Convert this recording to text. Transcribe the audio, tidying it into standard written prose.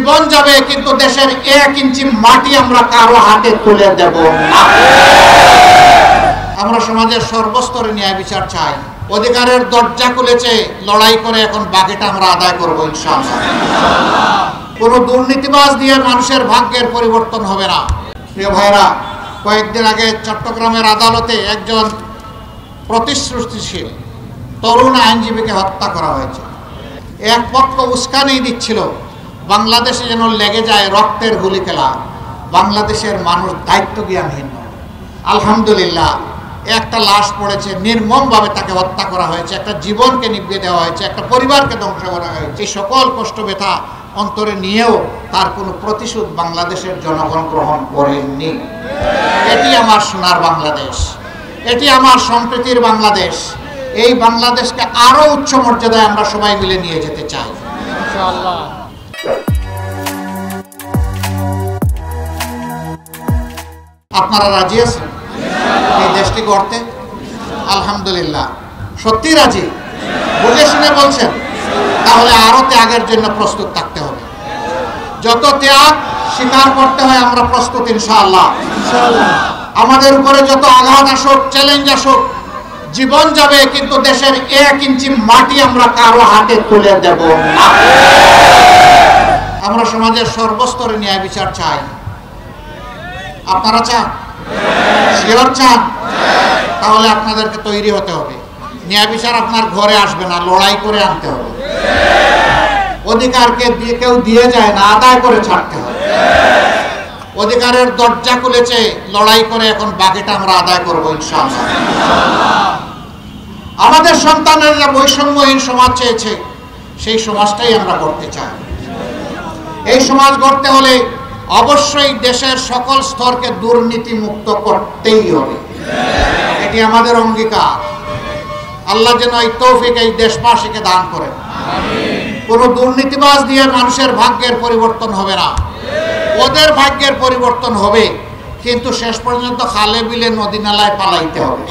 জীবন যাবে কিন্তু দেশের 1 ইঞ্চি মাটি আমরা কারো হাতে তুলে দেব না। আমরা সমাজের সর্বস্তরে ন্যায় বিচার চাই। অধিকারের দরজা খুলেছে, লড়াই করে এখন বাকিটা আমরা আদায় করব ইনশাআল্লাহ। কোনো দুর্নীতিবাজ দিয়ে মানুষের ভাগ্যের পরিবর্তন হবে না। প্রিয় ভাইরা, কয়েকদিন আগে চট্টগ্রামের আদালতে একজন প্রতিশ্রুতিশীল তরুণ আইনজীবীকে হত্যা করা হয়েছে। এক পক্ষ উস্কানি দিচ্ছিল বাংলাদেশে যেন লেগে যায় রক্তের গুলি খেলা, বাংলাদেশের মানুষ দায়িত্ব জ্ঞানহীন। আলহামদুলিল্লাহ, একটা লাশ পড়েছে, নির্মমভাবে তাকে হত্যা করা হয়েছে, একটা জীবনকে নিভিয়ে দেওয়া হয়েছে, একটা পরিবারকে ধ্বংস করা হয়েছে। এই সকল কষ্ট ব্যথা অন্তরে নিয়েও তার কোনো প্রতিশোধ বাংলাদেশের জনগণ গ্রহণ করেননি। এটি আমার সোনার বাংলাদেশ, এটি আমার সম্প্রীতির বাংলাদেশ। এই বাংলাদেশকে আরো উচ্চ মর্যাদায় আমরা সবাই মিলে নিয়ে যেতে চাই ইনশাআল্লাহ। আপনারা রাজি আছেন এই দেশটি গড়তে? আলহামদুলিল্লাহ, সত্যি রাজি? বুঝে শুনে বলছেন? তাহলে আরো ত্যাগের জন্য প্রস্তুত থাকতে হবে। যত ত্যাগ স্বীকার করতে হয় আমরা প্রস্তুত ইনশাআল্লাহ। আমাদের উপরে যত আঘাত আসুক, চ্যালেঞ্জ আসুক, জীবন যাবে কিন্তু দেশের 1 ইঞ্চি মাটি আমরা কারো হাতে তুলে দেব না। আমরা সমাজের সর্বস্তরে ন্যায় বিচার চাই। আপনারা চান? শিওর চান? তাহলে আপনাদেরকে তৈরি হতে হবে। ন্যায় বিচার আপনার ঘরে আসবে না, লড়াই করে আনতে হবে। অধিকারকে দিয়ে কেউ দিয়ে যায় না, আদায় করে ছাড়তে হবে। অধিকারের দরজা খুলেছে, লড়াই করে এখন বাকিটা আমরা আদায় করব ইনশাআল্লাহ। আমাদের সন্তানেরা বৈষম্যহীন সমাজ চেয়েছে, সেই সমাজটাই আমরা গড়তে চাই। এই সমাজ গড়তে হলে অবশ্যই দেশের সকল স্তরকে দুর্নীতি মুক্ত করতেই হবে। এটি আমাদের অঙ্গীকার। আল্লাহ যেন এই তৌফিক এই দেশবাসীকে দান করেন। কোনো দুর্নীতিবাজ দিয়ে মানুষের ভাগ্যের পরিবর্তন হবে না। ওদের ভাগ্যের পরিবর্তন হবে, কিন্তু শেষ পর্যন্ত খালে বিলে নদী নালায় পালাইতে হবে।